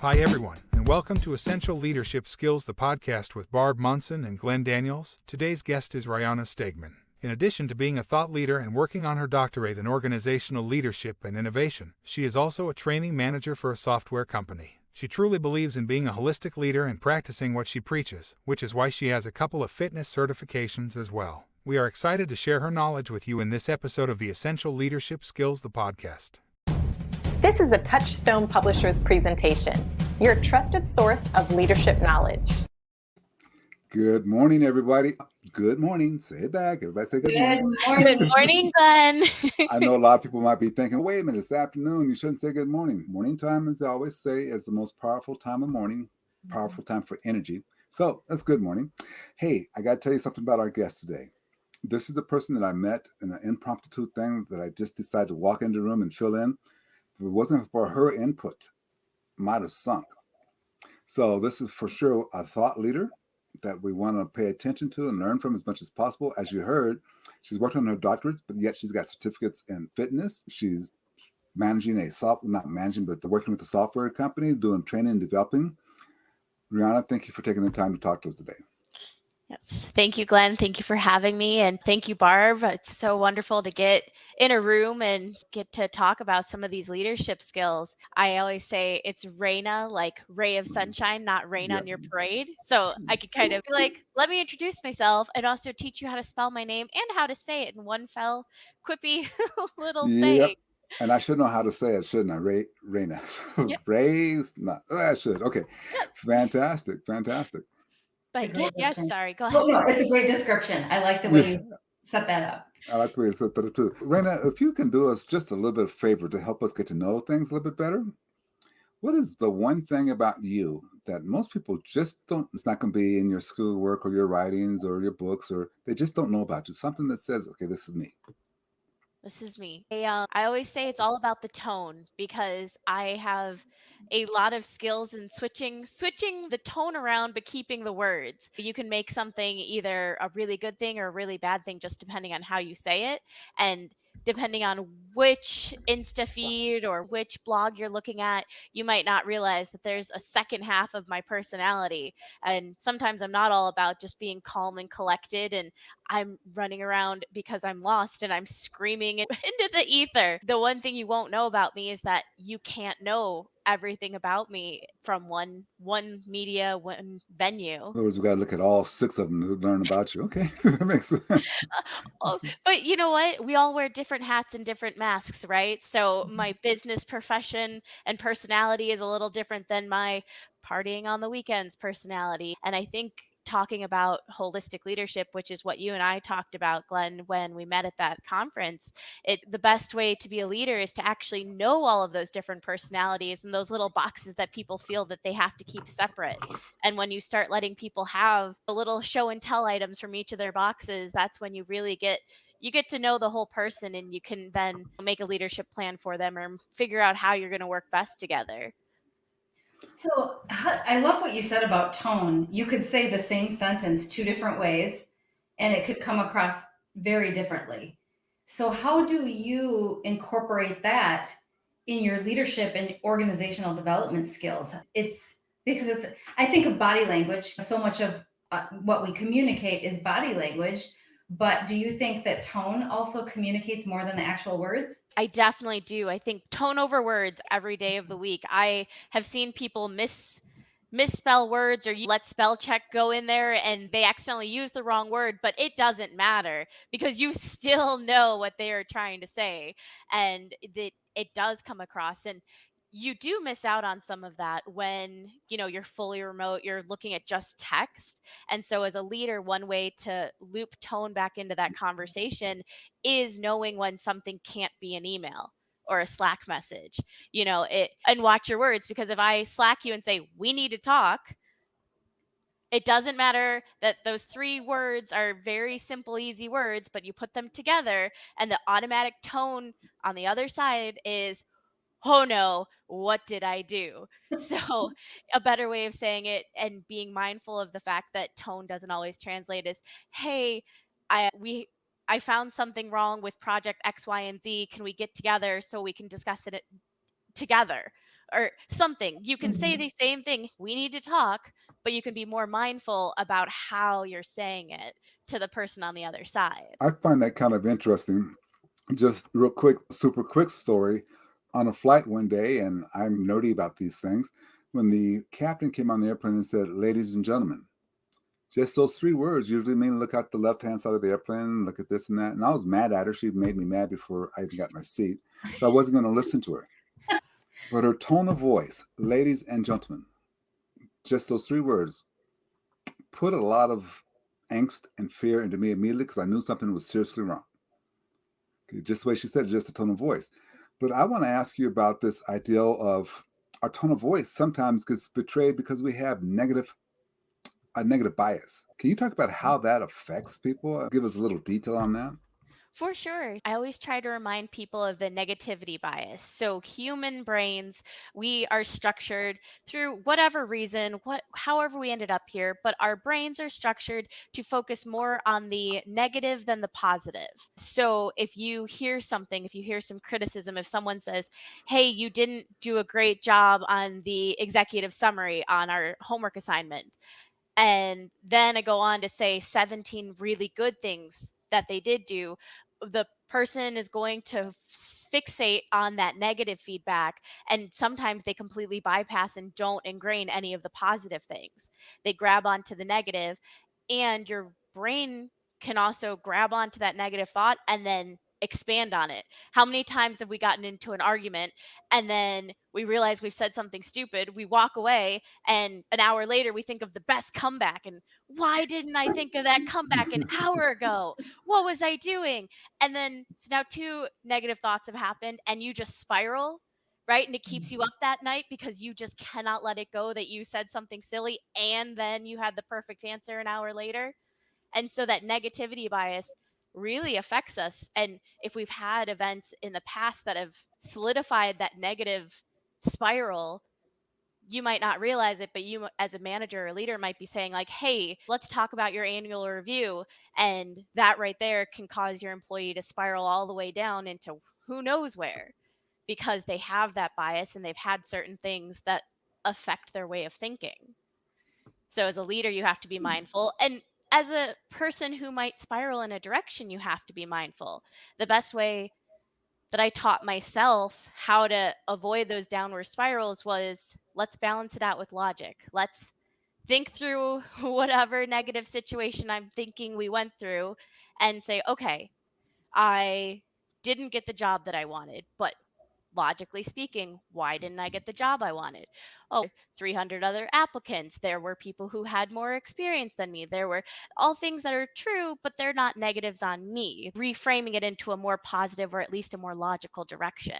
Hi everyone, and welcome to Essential Leadership Skills, the podcast with Barb Munson and Glenn Daniels. Today's guest is Rayna Steigman. In addition to being a thought leader and working on her doctorate in organizational leadership and innovation, she is also a training manager for a software company. She truly believes in being a holistic leader and practicing what she preaches, which is why she has a couple of fitness certifications as well. We are excited to share her knowledge with you in this episode of the Essential Leadership Skills, the podcast. This is a Touchstone Publishers presentation, your trusted source of leadership knowledge. Good morning, everybody. Good morning. Say it back. Everybody say good morning. Good morning, Glenn. I know a lot of people might be thinking, wait a minute, it's afternoon. You shouldn't say good morning. Morning time, as I always say, is the most powerful time of morning, powerful time for energy. So that's good morning. Hey, I got to tell you something about our guest today. This is a person that I met in an impromptu thing that I just decided to walk into the room and fill in. If it wasn't for her input, might have sunk. So this is for sure a thought leader that we want to pay attention to and learn from as much as possible. As you heard, she's working on her doctorate, but yet she's got certificates in fitness. She's managing working with a software company, doing training and developing. Rayna, thank you for taking the time to talk to us today. Yes. Thank you, Glenn. Thank you for having me. And thank you, Barb. It's so wonderful to get in a room and get to talk about some of these leadership skills. I always say it's Rayna, like ray of sunshine, not rain on your parade. So I could kind of be like, let me introduce myself and also teach you how to spell my name and how to say it in one fell, quippy little thing. And I should know how to say it, shouldn't I? Rayna. Yep. Ray's not. I should. Okay. Yep. Fantastic. But yes, sorry. Go ahead. Well, no, it's a great description. I like the way you set that up. I like the way you set that up too. Rayna, if you can do us just a little bit of favor to help us get to know things a little bit better, what is the one thing about you that most people just don't, it's not going to be in your schoolwork or your writings or your books, or they just don't know about you? Something that says, okay, this is me. This is me. I always say it's all about the tone because I have a lot of skills in switching the tone around, but keeping the words. You can make something either a really good thing or a really bad thing, just depending on how you say it. And depending on which Insta feed or which blog you're looking at, you might not realize that there's a second half of my personality. And sometimes I'm not all about just being calm and collected and I'm running around because I'm lost and I'm screaming into the ether. The one thing you won't know about me is that you can't know everything about me from one media, one venue. In other words, we got to look at all 6 of them to learn about you. Okay, that makes sense. But you know what? We all wear different hats and different masks, right? So my business profession and personality is a little different than my partying on the weekends personality. And I think talking about holistic leadership, which is what you and I talked about, Glenn, when we met at that conference, the best way to be a leader is to actually know all of those different personalities and those little boxes that people feel that they have to keep separate. And when you start letting people have the little show and tell items from each of their boxes, that's when you really get to know the whole person, and you can then make a leadership plan for them or figure out how you're going to work best together. So I love what you said about tone. You could say the same sentence 2 different ways, and it could come across very differently. So how do you incorporate that in your leadership and organizational development skills? I think of body language. So much of what we communicate is body language. But do you think that tone also communicates more than the actual words? I definitely do. I think tone over words every day of the week. I have seen people misspell words, or you let spell check go in there and they accidentally use the wrong word, but it doesn't matter because you still know what they are trying to say. And it does come across. And you do miss out on some of that when, you're fully remote, you're looking at just text. And so as a leader, one way to loop tone back into that conversation is knowing when something can't be an email or a Slack message, and watch your words, because if I Slack you and say, we need to talk, it doesn't matter that those 3 words are very simple, easy words, but you put them together and the automatic tone on the other side is, oh no, what did I do? So a better way of saying it and being mindful of the fact that tone doesn't always translate is, hey, I found something wrong with project X, Y, and Z. Can we get together so we can discuss it together? or something. You can say Mhm. the same thing, we need to talk, but you can be more mindful about how you're saying it to the person on the other side. I find that kind of interesting. Just real quick, super quick story. On a flight one day, and I'm nerdy about these things, when the captain came on the airplane and said, "Ladies and gentlemen," just those three words usually mean look out the left hand side of the airplane, look at this and that. And I was mad at her. She made me mad before I even got my seat. So I wasn't going to listen to her. But her tone of voice, ladies and gentlemen, just those three words put a lot of angst and fear into me immediately because I knew something was seriously wrong. Just the way she said it, just a tone of voice. But I want to ask you about this ideal of our tone of voice sometimes gets betrayed because we have a negative bias. Can you talk about how that affects people? Give us a little detail on that. For sure. I always try to remind people of the negativity bias. So human brains, we are structured through whatever reason, however we ended up here, but our brains are structured to focus more on the negative than the positive. So if you hear something, if you hear some criticism, if someone says, "Hey, you didn't do a great job on the executive summary on our homework assignment," and then I go on to say 17 really good things that they did do, the person is going to fixate on that negative feedback. And sometimes they completely bypass and don't ingrain any of the positive things. They grab onto the negative, and your brain can also grab onto that negative thought and then expand on it. How many times have we gotten into an argument and then we realize we've said something stupid? We walk away, and an hour later we think of the best comeback, and why didn't I think of that comeback an hour ago? What was I doing? And then so now two negative thoughts have happened and you just spiral, right? And it keeps you up that night because you just cannot let it go that you said something silly and then you had the perfect answer an hour later. And so that negativity bias really affects us. And if we've had events in the past that have solidified that negative spiral, you might not realize it, but you as a manager or leader might be saying like, "Hey, let's talk about your annual review." And that right there can cause your employee to spiral all the way down into who knows where, because they have that bias and they've had certain things that affect their way of thinking. So as a leader, you have to be mindful. And as a person who might spiral in a direction, you have to be mindful. The best way that I taught myself how to avoid those downward spirals was, let's balance it out with logic. Let's think through whatever negative situation I'm thinking we went through and say, okay, I didn't get the job that I wanted, but logically speaking, why didn't I get the job I wanted? Oh, 300 other applicants. There were people who had more experience than me. There were all things that are true, but they're not negatives on me. Reframing it into a more positive or at least a more logical direction.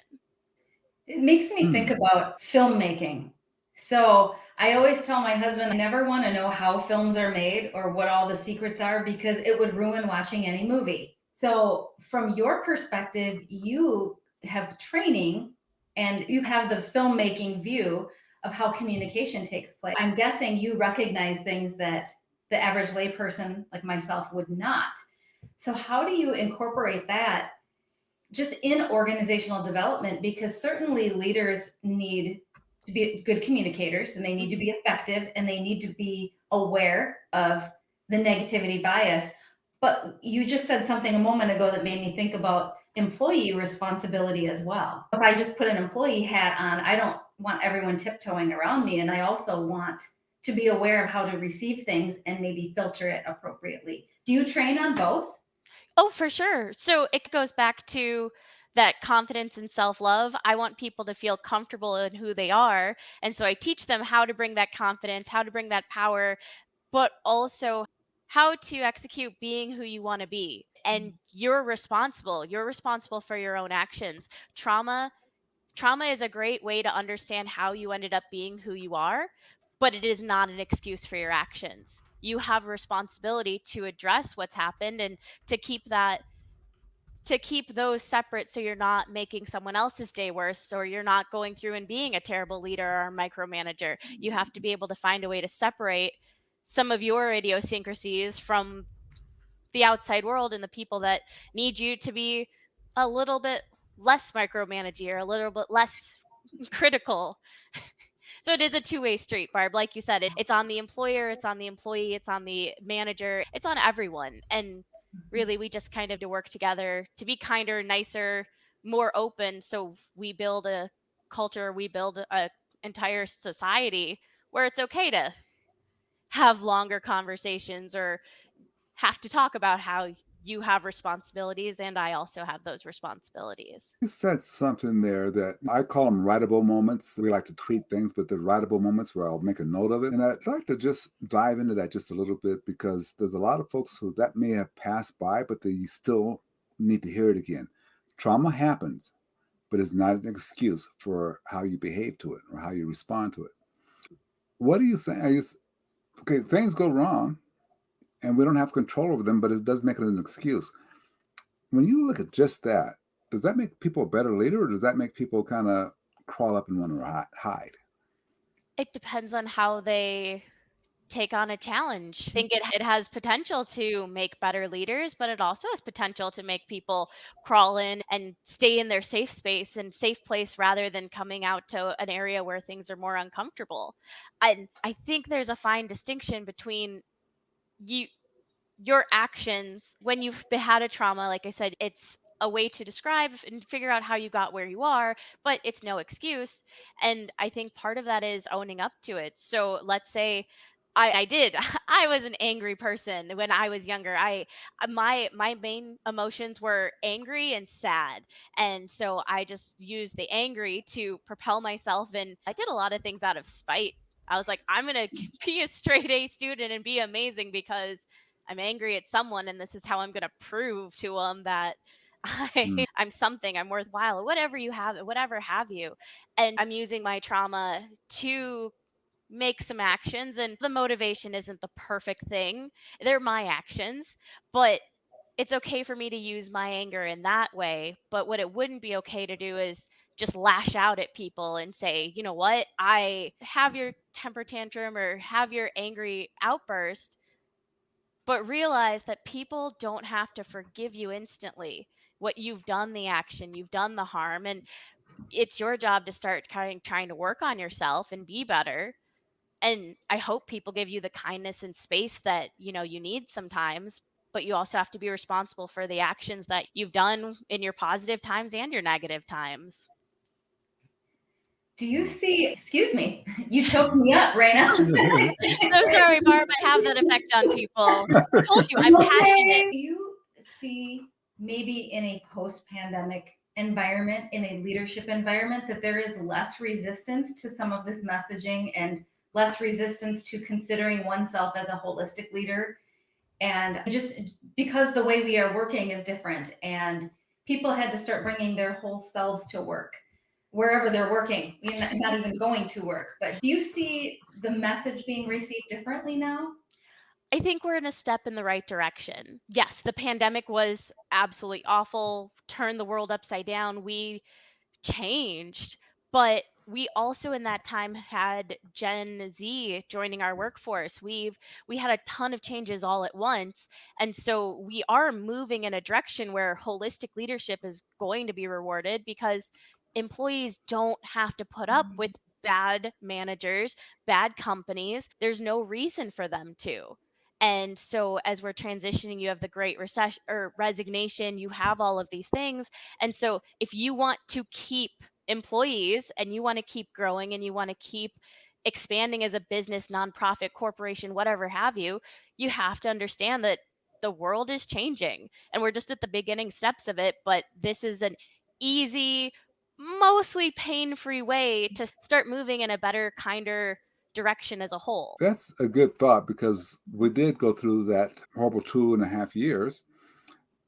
It makes me think Hmm. about filmmaking. So I always tell my husband, I never want to know how films are made or what all the secrets are because it would ruin watching any movie. So, from your perspective, you have training and you have the filmmaking view of how communication takes place. I'm guessing you recognize things that the average layperson like myself would not. So, how do you incorporate that just in organizational development? Because certainly leaders need to be good communicators and they need to be Mhm. effective and they need to be aware of the negativity bias. But you just said something a moment ago that made me think about employee responsibility as well. If I just put an employee hat on, I don't want everyone tiptoeing around me. And I also want to be aware of how to receive things and maybe filter it appropriately. Do you train on both? Oh, for sure. So it goes back to that confidence and self love. I want people to feel comfortable in who they are. And so I teach them how to bring that confidence, how to bring that power, but also how to execute being who you want to be. And you're responsible. You're responsible for your own actions. Trauma is a great way to understand how you ended up being who you are, but it is not an excuse for your actions. You have a responsibility to address what's happened and to keep that to keep those separate so you're not making someone else's day worse or you're not going through and being a terrible leader or a micromanager. You have to be able to find a way to separate some of your idiosyncrasies from the outside world and the people that need you to be a little bit less micromanagey or a little bit less critical. So it is a two-way street, Barb. Like you said, it's on the employer, it's on the employee, it's on the manager, it's on everyone. And really, we just kind of to work together to be kinder, nicer, more open. So we build a culture, we build a entire society where it's okay to have longer conversations or have to talk about how you have responsibilities and I also have those responsibilities. You said something there that I call them writable moments. We like to tweet things, but the writable moments where I'll make a note of it. And I'd like to just dive into that just a little bit because there's a lot of folks who that may have passed by, but they still need to hear it again. Trauma happens, but it's not an excuse for how you behave to it or how you respond to it. What are you saying? Okay, things go wrong and we don't have control over them, but it does make it an excuse. When you look at just that, does that make people a better leader or does that make people kind of crawl up and want to hide? It depends on how they take on a challenge. I think it has potential to make better leaders, but it also has potential to make people crawl in and stay in their safe space and safe place rather than coming out to an area where things are more uncomfortable. And I think there's a fine distinction between you your actions when you've had a trauma. Like I said, it's a way to describe and figure out how you got where you are, but it's no excuse. And I think part of that is owning up to it. So let's say I did. I was an angry person when I was younger. My main emotions were angry and sad. And so I just used the angry to propel myself, and I did a lot of things out of spite. I was like, I'm going to be a straight A student and be amazing because I'm angry at someone, and this is how I'm going to prove to them that I'm something, I'm worthwhile, or whatever you have, whatever have you. And I'm using my trauma to make some actions, and the motivation isn't the perfect thing. They're my actions, but it's okay for me to use my anger in that way. But what it wouldn't be okay to do is just lash out at people and say, you know what, I have your temper tantrum or have your angry outburst, but realize that people don't have to forgive you instantly. What you've done, the action, you've done the harm, and it's your job to start kind of trying to work on yourself and be better. And I hope people give you the kindness and space that, you need sometimes, but you also have to be responsible for the actions that you've done in your positive times and your negative times. Do you see, excuse me, you choked me up, Rayna. So sorry, Barb, I have that effect on people. I told you, I'm passionate. Do you see maybe in a post-pandemic environment, in a leadership environment, that there is less resistance to some of this messaging and less resistance to considering oneself as a holistic leader? And just because the way we are working is different and people had to start bringing their whole selves to work wherever they're working, not even going to work. But do you see the message being received differently now? I think we're in a step in the right direction. Yes, the pandemic was absolutely awful, turned the world upside down. We changed, but we also in that time had Gen Z joining our workforce. We had a ton of changes all at once, and so we are moving in a direction where holistic leadership is going to be rewarded because employees don't have to put up with bad managers, bad companies. There's no reason for them to. And so as we're transitioning, you have the great recession or resignation, you have all of these things. And so if you want to keep employees and you want to keep growing and you want to keep expanding as a business, nonprofit, corporation, whatever have you, you have to understand that the world is changing and we're just at the beginning steps of it. But this is an easy, mostly pain-free way to start moving in a better, kinder direction as a whole. That's a good thought because we did go through that horrible 2.5 years,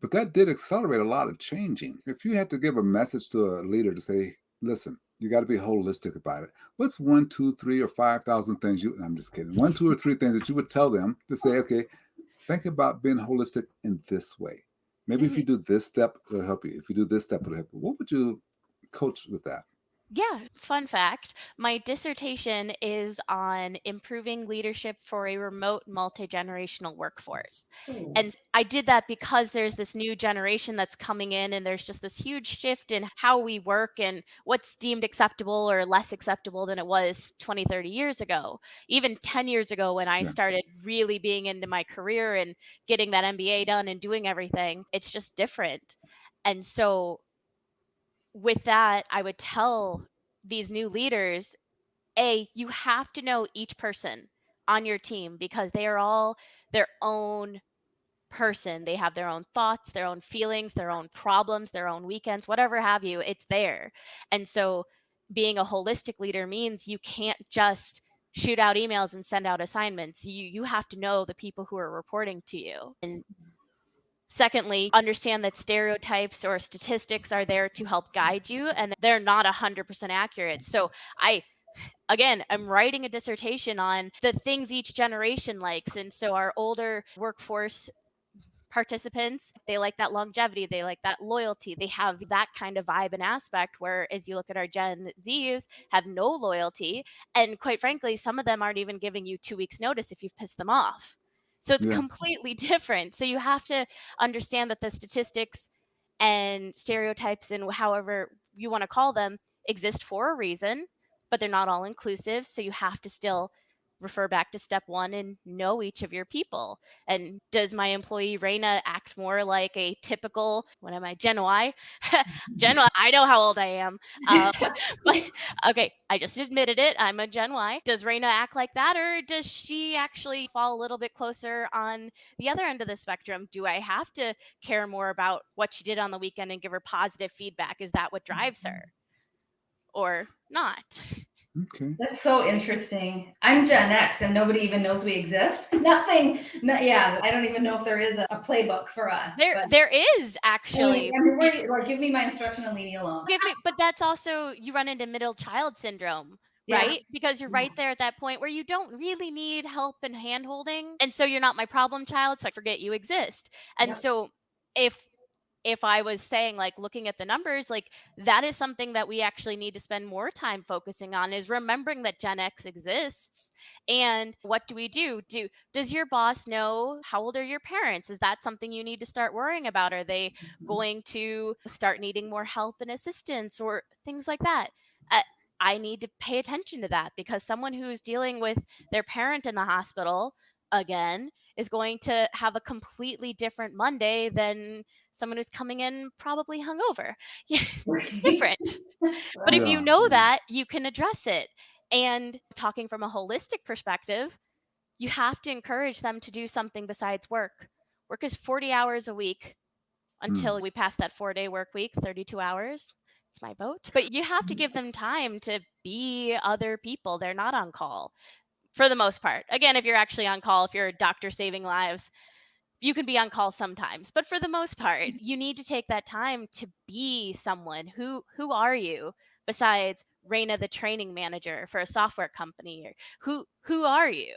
but that did accelerate a lot of changing. If you had to give a message to a leader to say, listen, you got to be holistic about it. What's 1, 2, 3, or 5,000 things I'm just kidding. 1, 2, or 3 things that you would tell them to say, okay, think about being holistic in this way. Maybe if you do this step, it'll help you. If you do this step, it'll help you. What would you coach with that? Yeah, fun fact. My dissertation is on improving leadership for a remote multi-generational workforce. Ooh. And I did that because there's this new generation that's coming in, and there's just this huge shift in how we work and what's deemed acceptable or less acceptable than it was 20, 30 years ago. Even 10 years ago, when I Yeah. started really being into my career and getting that MBA done and doing everything, it's just different. And so with that, I would tell these new leaders, A, you have to know each person on your team because they are all their own person. They have their own thoughts, their own feelings, their own problems, their own weekends, whatever have you, it's there. And so being a holistic leader means you can't just shoot out emails and send out assignments. You have to know the people who are reporting to you. And secondly, understand that stereotypes or statistics are there to help guide you and they're not 100% accurate. So I again, I'm writing a dissertation on the things each generation likes. And so our older workforce participants, they like that longevity, they like that loyalty, they have that kind of vibe and aspect. Whereas you look at our Gen Zs, have no loyalty. And quite frankly, some of them aren't even giving you 2 weeks notice if you've pissed them off. So it's Yeah. completely different. So you have to understand that the statistics and stereotypes and however you want to call them exist for a reason, but they're not all inclusive. So you have to still refer back to step one and know each of your people. And does my employee Rayna act more like a typical, what am I, Gen Y? Gen Y, I know how old I am. But okay, I just admitted it. I'm a Gen Y. Does Rayna act like that, or does she actually fall a little bit closer on the other end of the spectrum? Do I have to care more about what she did on the weekend and give her positive feedback? Is that what drives her or not? Okay. That's so interesting. I'm Gen X and nobody even knows we exist. Nothing. No, yeah, I don't even know if there is a playbook for us. There, But there is actually. I mean, like, give me my instruction and leave me alone. But that's also you run into middle child syndrome, Yeah. right? Because you're right there at that point where you don't really need help and hand holding. And so you're not my problem child, so I forget you exist. And Yep. so if if I was saying, like, looking at the numbers, like, that is something that we actually need to spend more time focusing on, is remembering that Gen X exists. And what do we do? Does your boss know how old are your parents? Is that something you need to start worrying about? Are they going to start needing more help and assistance or things like that? Uh, I need to pay attention to that because someone who's dealing with their parent in the hospital again is going to have a completely different Monday than someone who's coming in probably hungover. Yeah, it's Right. different. But if you Yeah. know that, you can address it. And talking from a holistic perspective, you have to encourage them to do something besides work. Work is 40 hours a week Mm. until we pass that 4-day work week, 32 hours. It's my vote. But you have to give them time to be other people. They're not on call for the most part. Again, if you're actually on call, if you're a doctor saving lives, you can be on call sometimes, but for the most part, you need to take that time to be someone. Who are you besides Rayna, the training manager for a software company? Or who are you?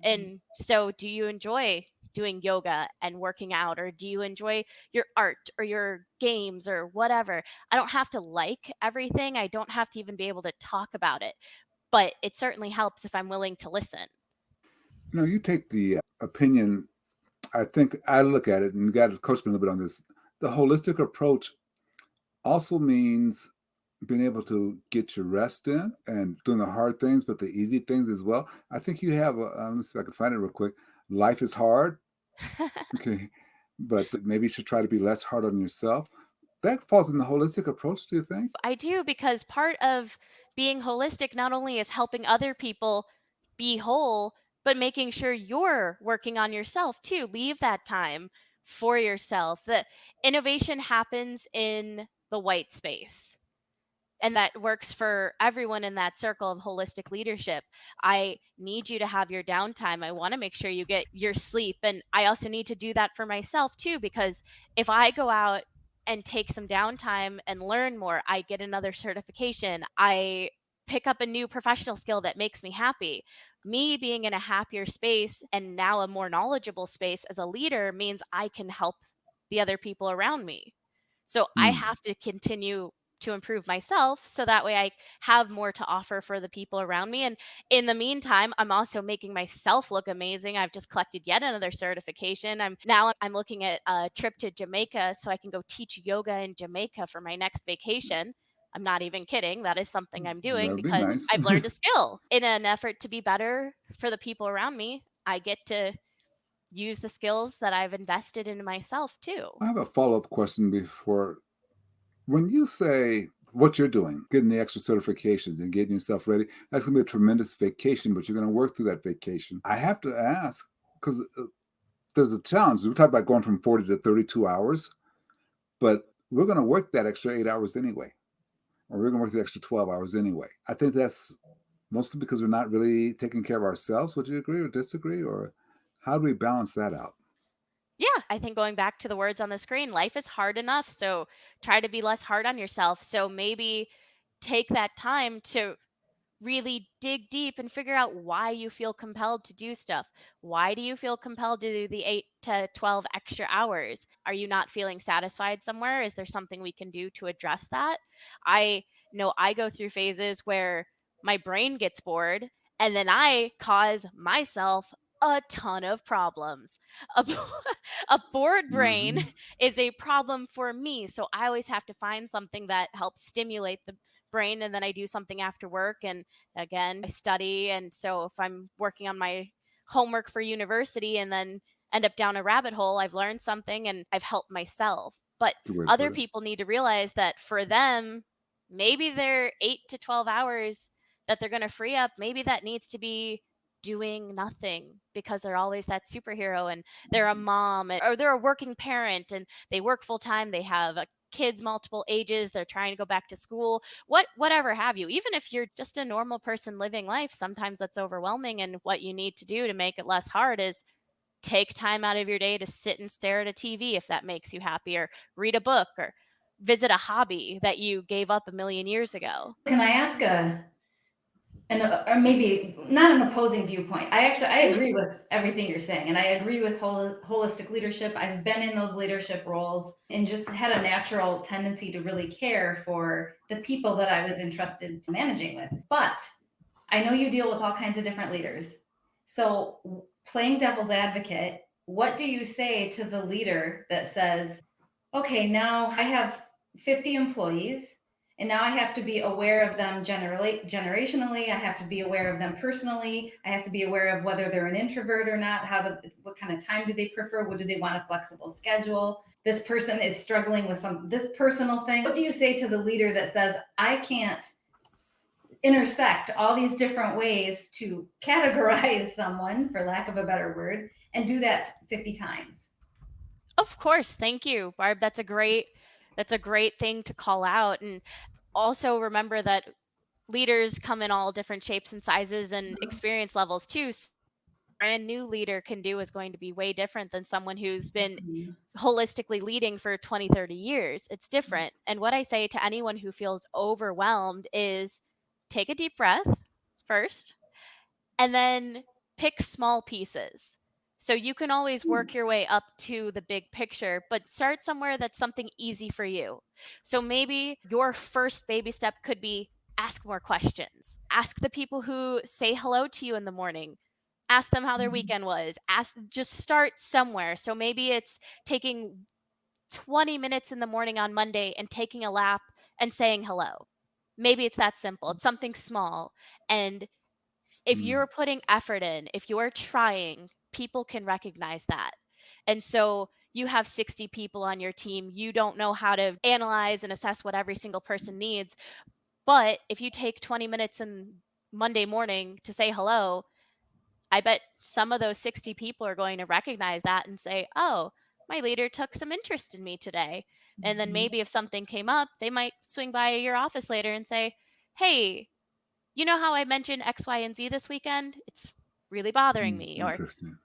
And so, do you enjoy doing yoga and working out, or do you enjoy your art or your games or whatever? I don't have to like everything. I don't have to even be able to talk about it, but it certainly helps if I'm willing to listen. No, you take the opinion. I think I look at it, and you got to coach me a little bit on this. The holistic approach also means being able to get your rest in and doing the hard things, but the easy things as well. I think you have, let me see if I can find it real quick. Life is hard. Okay. But maybe you should try to be less hard on yourself. That falls in the holistic approach, do you think? I do, because part of being holistic not only is helping other people be whole, but making sure you're working on yourself too. Leave that time for yourself. The innovation happens in the white space. And that works for everyone in that circle of holistic leadership. I need you to have your downtime. I want to make sure you get your sleep. And I also need to do that for myself too, because if I go out and take some downtime and learn more, I get another certification, I pick up a new professional skill that makes me happy. Me being in a happier space and now a more knowledgeable space as a leader means I can help the other people around me. So I Hmm. have to continue to improve myself so that way I have more to offer for the people around me. And in the meantime, I'm also making myself look amazing. I've just collected yet another certification. I'm looking at a trip to Jamaica so I can go teach yoga in Jamaica for my next vacation. I'm not even kidding. That is something I'm doing That'd be because nice. I've learned a skill. In an effort to be better for the people around me, I get to use the skills that I've invested in myself too. I have a follow-up question before. When you say what you're doing, getting the extra certifications and getting yourself ready, that's going to be a tremendous vacation, but you're going to work through that vacation. I have to ask, because there's a challenge. We talked about going from 40 to 32 hours, but we're going to work that extra 8 hours anyway, or we're going to work the extra 12 hours anyway. I think that's mostly because we're not really taking care of ourselves. Would you agree or disagree? Or how do we balance that out? Yeah, I think going back to the words on the screen, life is hard enough. So try to be less hard on yourself. So maybe take that time to really dig deep and figure out why you feel compelled to do stuff. Why do you feel compelled to do the 8 to 12 extra hours? Are you not feeling satisfied somewhere? Is there something we can do to address that? I know I go through phases where my brain gets bored and then I cause myself a ton of problems. A, a bored brain Mm-hmm. is a problem for me. So I always have to find something that helps stimulate the brain, and then I do something after work, and again I study. And so if I'm working on my homework for university and then end up down a rabbit hole, I've learned something and I've helped myself. But Good way to other put it. people need to realize that for them, maybe their 8 to 12 hours that they're going to free up, maybe that needs to be doing nothing because they're always that superhero and they're a mom or they're a working parent and they work full time, they have kids multiple ages, they're trying to go back to school, whatever have you. Even if you're just a normal person living life, sometimes that's overwhelming, and what you need to do to make it less hard is take time out of your day to sit and stare at a TV if that makes you happy, or read a book, or visit a hobby that you gave up a million years ago. Can I ask or maybe not an opposing viewpoint? I Mhm. agree with everything you're saying, and I agree with holistic leadership. I've been in those leadership roles and just had a natural tendency to really care for the people that I was entrusted to managing with. But I know you deal with all kinds of different leaders. So, playing devil's advocate, what do you say to the leader that says, okay, now I have 50 employees, and now I have to be aware of them generationally. I have to be aware of them personally. I have to be aware of whether they're an introvert or not. What kind of time do they prefer? What do they want a flexible schedule? This person is struggling with this personal thing. What do you say to the leader that says, I can't intersect all these different ways to categorize someone, for lack of a better word, and do that 50 times? Of course, thank you, Barb. That's a great thing to call out. And also remember that leaders come in all different shapes and sizes and experience levels too. Brand new leader can do is going to be way different than someone who's been Mhm. holistically leading for 20, 30 years. It's different. And what I say to anyone who feels overwhelmed is take a deep breath first and then pick small pieces. So you can always work your way up to the big picture, but start somewhere that's something easy for you. So maybe your first baby step could be ask more questions. Ask the people who say hello to you in the morning. Ask them how their weekend was. Just start somewhere. So maybe it's taking 20 minutes in the morning on Monday and taking a lap and saying hello. Maybe it's that simple. It's something small. And if Mm. you're putting effort in, if you're trying, people can recognize that. And so you have 60 people on your team. You don't know how to analyze and assess what every single person needs. But if you take 20 minutes in Monday morning to say hello, I bet some of those 60 people are going to recognize that and say, oh, my leader took some interest in me today. And then Mhm. maybe if something came up, they might swing by your office later and say, hey, you know how I mentioned X, Y, and Z this weekend? It's really bothering me. Or Interesting.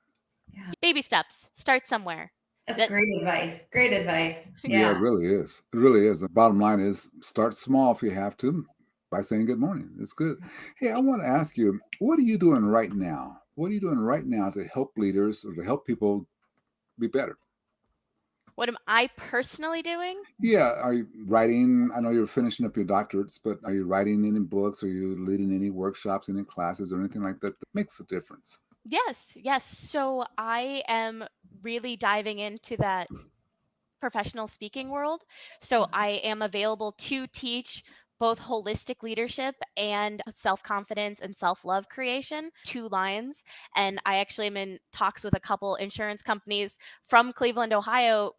Yeah, baby steps, start somewhere. that's That great advice. Great advice. Yeah, it Yeah. really is. It really is. The bottom line is start small if you have to by saying good morning. It's good. Hey, I want to ask you, what are you doing right now? What are you doing right now to help leaders or to help people be better? What am I personally doing? Yeah, are you writing? I know you're finishing up your doctorates, but are you writing any books? Are you leading any workshops, any classes, or anything like that that makes a difference? Yes, yes. So I am really diving into that professional speaking world. So I am available to teach both holistic leadership and self confidence and self love creation, 2 lines. And I actually am in talks with a couple insurance companies from Cleveland, Ohio,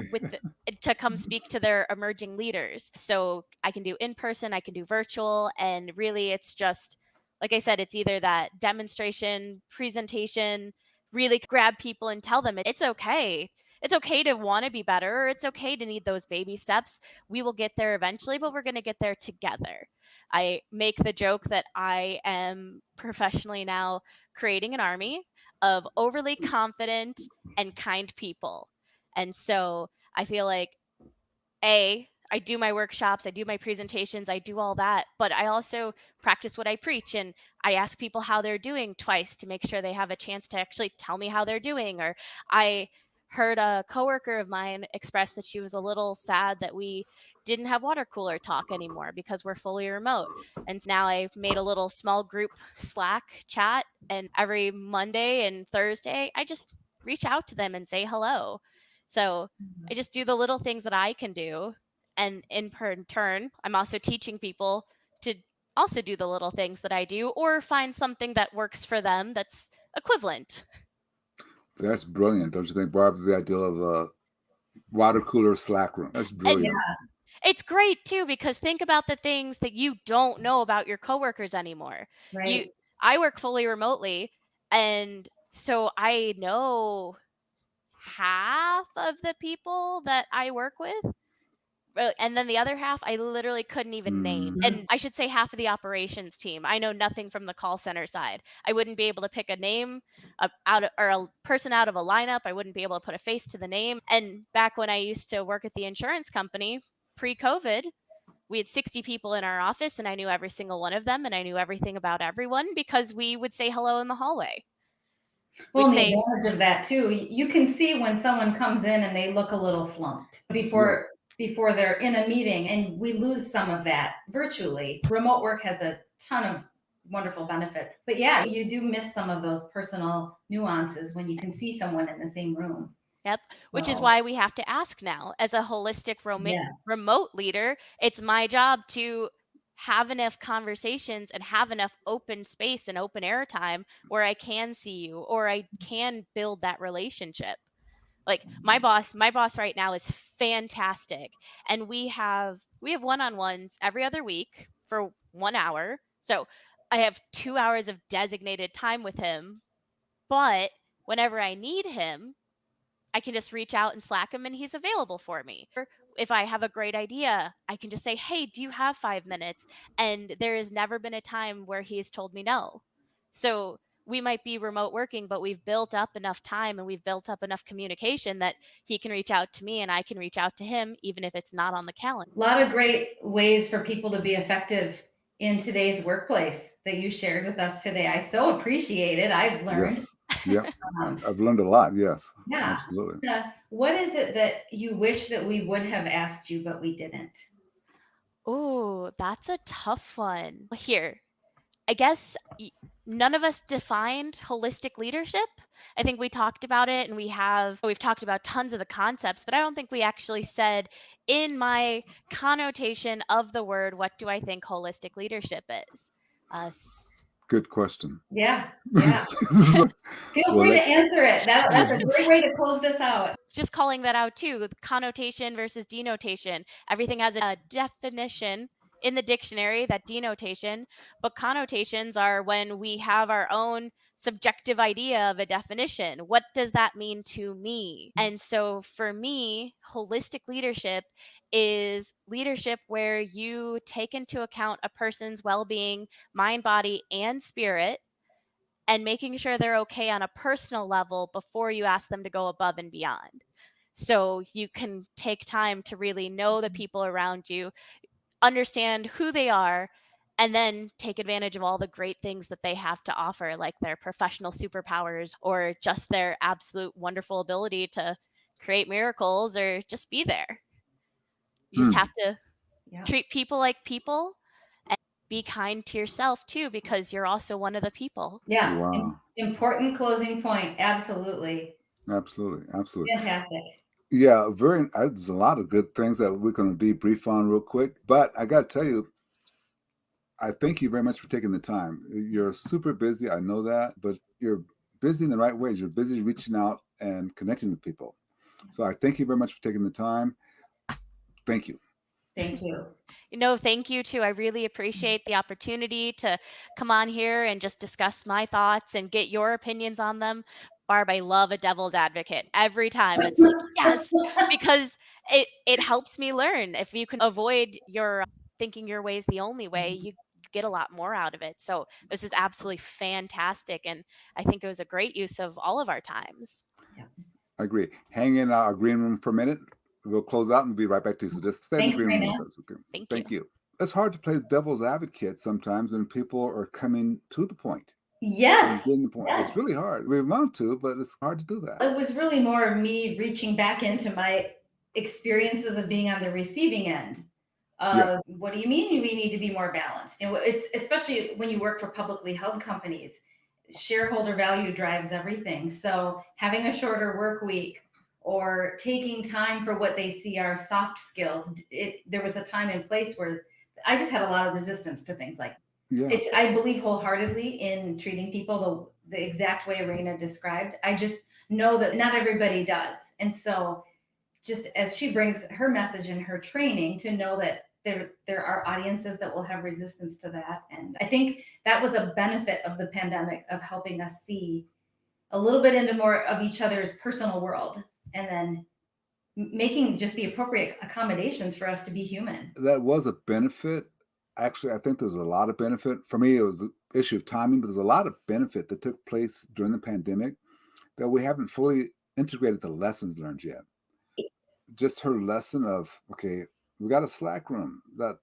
to come speak to their emerging leaders. So I can do in person, I can do virtual, and really it's just like I said, it's either that demonstration, presentation, really grab people and tell them it's okay. It's okay to want to be better, or it's okay to need those baby steps. We will get there eventually, but we're going to get there together. I make the joke that I am professionally now creating an army of overly confident and kind people. And so I feel like I do my workshops, I do my presentations, I do all that, but I also practice what I preach, and I ask people how they're doing twice to make sure they have a chance to actually tell me how they're doing. Or I heard a coworker of mine express that she was a little sad that we didn't have water cooler talk anymore because we're fully remote. And now I've made a little small group Slack chat, and every Monday and Thursday I just reach out to them and say hello. So I just do the little things that I can do. And in turn, I'm also teaching people to also do the little things that I do or find something that works for them that's equivalent. That's brilliant, don't you think, Barb? The idea of a water cooler Slack room. That's And brilliant. it's great too because think about the things that you don't know about your coworkers anymore. You Right. I work fully remotely, and so I know half of the people that I work with. And then the other half, I literally couldn't even name. Mhm. And I should say half of the operations team. I know nothing from the call center side. I wouldn't be able to pick a name out of, or a person out of a lineup. I wouldn't be able to put a face to the name. And back when I used to work at the insurance company pre-COVID, we had 60 people in our office, and I knew every single one of them, and I knew everything about everyone because we would say hello in the hallway. Well, We'd and the say, advantage of that too, you can see when someone comes in and they look a little slumped Yeah. before they're in a meeting, and we lose some of that virtually. Remote work has a ton of wonderful benefits. But yeah, you do miss some of those personal nuances when you can see someone in the same room. yep, which is So, why we have to ask now. As a holistic yes. remote leader, it's my job to have enough conversations and have enough open space and open air time where I can see you or I can build that relationship. Like my boss right now is fantastic, and we have one-on-ones every other week for 1 hour. So I have 2 hours of designated time with him, but whenever I need him, I can just reach out and Slack him and he's available for me. Or if I have a great idea, I can just say, "Hey, do you have 5 minutes?" And there has never been a time where he's told me no. So we might be remote working, but we've built up enough time and we've built up enough communication that he can reach out to me and I can reach out to him, even if it's not on the calendar. A lot of great ways for people to be effective in today's workplace that you shared with us today. I so appreciate it. I've learned. Yes. Yeah. Um, I've learned a lot. Yes. yeah. Absolutely. What is it that you wish that we would have asked you, but we didn't? Oh, that's a tough one. Here, I guess none of us defined holistic leadership. I think we talked about it and we've talked about tons of the concepts, but I don't think we actually said in my connotation of the word, what do I think holistic leadership is? Good question. Yeah. Yeah. Feel Well, free to answer it. That's yeah. a great way to close this out. Just calling that out too, connotation versus denotation. Everything has a definition in the dictionary, that denotation, but connotations are when we have our own subjective idea of a definition. What does that mean to me? And so for me, holistic leadership is leadership where you take into account a person's well-being, mind, body, and spirit, and making sure they're okay on a personal level before you ask them to go above and beyond. So you can take time to really know the people around you, understand who they are, and then take advantage of all the great things that they have to offer, like their professional superpowers or just their absolute wonderful ability to create miracles or just be there. You just have to treat people like people and be kind to yourself too, because you're also one of the people. Yeah. Wow. Important closing point. Absolutely. Absolutely. Absolutely. Fantastic. Yeah, there's a lot of good things that we're going to debrief on real quick. But I got to tell you, I thank you very much for taking the time. You're super busy. I know that, but you're busy in the right ways. You're busy reaching out and connecting with people. So I thank you very much for taking the time. Thank you. Thank you. Thank you too. I really appreciate the opportunity to come on here and just discuss my thoughts and get your opinions on them. Barb, I love a devil's advocate every time. It's like, yes, because it helps me learn. If you can avoid your thinking your way is the only way, you get a lot more out of it. So this is absolutely fantastic. And I think it was a great use of all of our times. I agree. Hang in our green room for a minute. We'll close out and be right back to you. So just stay in the Thanks, green room Rayna. with us. Okay. Thank you. It's hard to play devil's advocate sometimes when people are coming to the point. Yes. Getting the point. Yes. It's really hard. We want to, but it's hard to do that. It was really more of me reaching back into my experiences of being on the receiving end. What do you mean we need to be more balanced? It's especially when you work for publicly held companies, shareholder value drives everything. So having a shorter work week or taking time for what they see are soft skills. There was a time and place where I just had a lot of resistance to things like I believe wholeheartedly in treating people the exact way Rayna described. I just know that not everybody does. And so just as she brings her message in her training, to know that there are audiences that will have resistance to that. And I think that was a benefit of the pandemic, of helping us see a little bit into more of each other's personal world, and then making just the appropriate accommodations for us to be human. That was a benefit. Actually, I think there's a lot of benefit. For me, it was the issue of timing, but there's a lot of benefit that took place during the pandemic that we haven't fully integrated the lessons learned yet. Just her lesson of, okay, we got a Slack room that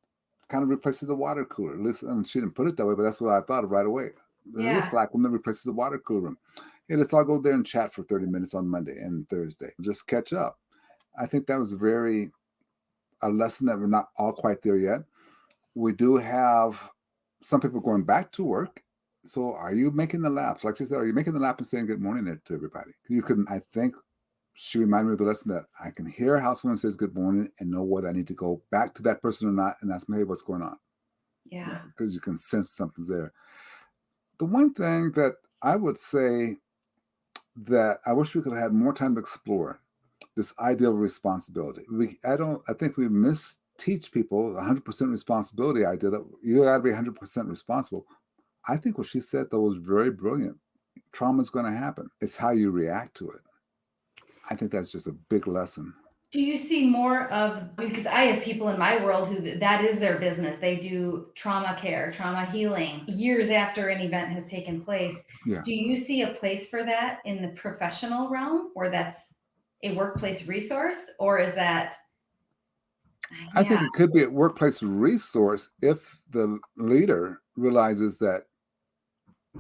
kind of replaces the water cooler. Listen, she didn't put it that way, but that's what I thought of right away. There's a Slack room that replaces the water cooler room. Hey, let's all go there and chat for 30 minutes on Monday and Thursday. Just catch up. I think that was a lesson that we're not all quite there yet. We do have some people going back to work. So are you making the laps? Like you said, are you making the lap and saying good morning to everybody? You can, I think, she reminded me of the lesson that I can hear how someone says good morning and know whether I need to go back to that person or not and ask me, hey, what's going on? Yeah. Because you can sense something's there. The one thing that I would say that I wish we could have had more time to explore, this idea of responsibility. I think we teach people the 100% responsibility idea, that you got to be 100% responsible. I think what she said, though, was very brilliant. Trauma is going to happen. It's how you react to it. I think that's just a big lesson. Do you see more of, because I have people in my world who that is their business. They do trauma care, trauma healing years after an event has taken place. Yeah. Do you see a place for that in the professional realm, where that's a workplace resource, or is that? I think it could be a workplace resource if the leader realizes that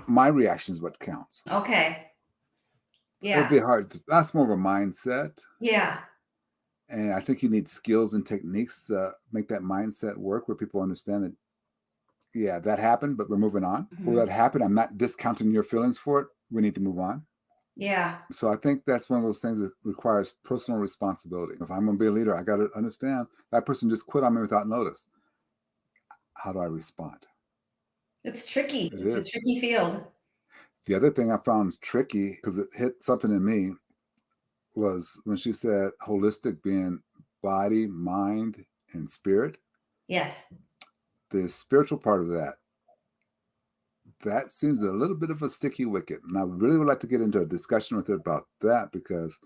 my reaction is what counts. Okay. Yeah. It'd be hard. That's more of a mindset. Yeah. And I think you need skills and techniques to make that mindset work, where people understand that, yeah, that happened, but we're moving on. Mm-hmm. Or that happened, I'm not discounting your feelings for it. We need to move on. Yeah. So I think that's one of those things that requires personal responsibility. If I'm going to be a leader, I got to understand that person just quit on me without notice. How do I respond? It's tricky. It's a tricky field. The other thing I found is tricky, because it hit something in me, was when she said holistic being body, mind, and spirit. Yes. The spiritual part of that seems a little bit of a sticky wicket. And I really would like to get into a discussion with her about that, because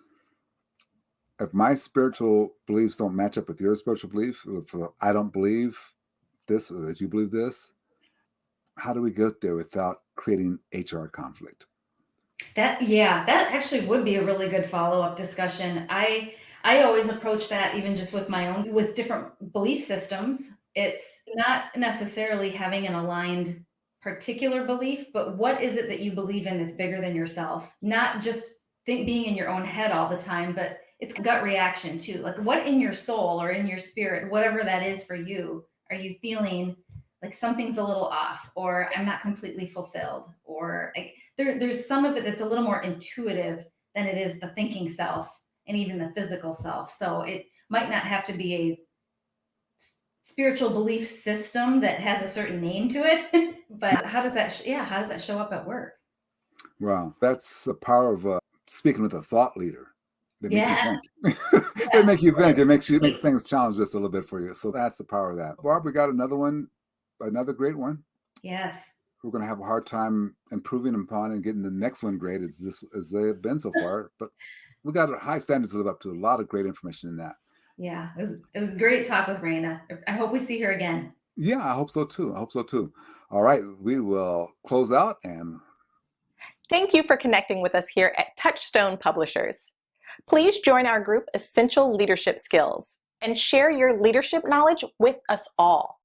if my spiritual beliefs don't match up with your spiritual belief, if I don't believe this or that you believe this, how do we get there without creating HR conflict? That actually would be a really good follow-up discussion. I always approach that, even just with different belief systems. It's not necessarily having an aligned particular belief, but what is it that you believe in that's bigger than yourself? Not just being in your own head all the time, but it's gut reaction too. Like what in your soul or in your spirit, whatever that is for you, are you feeling like something's a little off, or I'm not completely fulfilled, or like there's some of it that's a little more intuitive than it is the thinking self and even the physical self. So it might not have to be a spiritual belief system that has a certain name to it, but how does that how does that show up at work? Wow, that's the power of speaking with a thought leader. They make you Yeah. think. They make you think. It makes things challenge just a little bit for you. So that's the power of that. Barb, we got another one, another great one. Yes. We're going to have a hard time improving upon and getting the next one great as they've been so far. But we got a high standards to live up to. A lot of great information in that. Yeah, it was great talk with Rayna. I hope we see her again. Yeah, I hope so too. All right, we will close out and Thank you for connecting with us here at Touchstone Publishers. Please join our group Essential Leadership Skills and share your leadership knowledge with us all.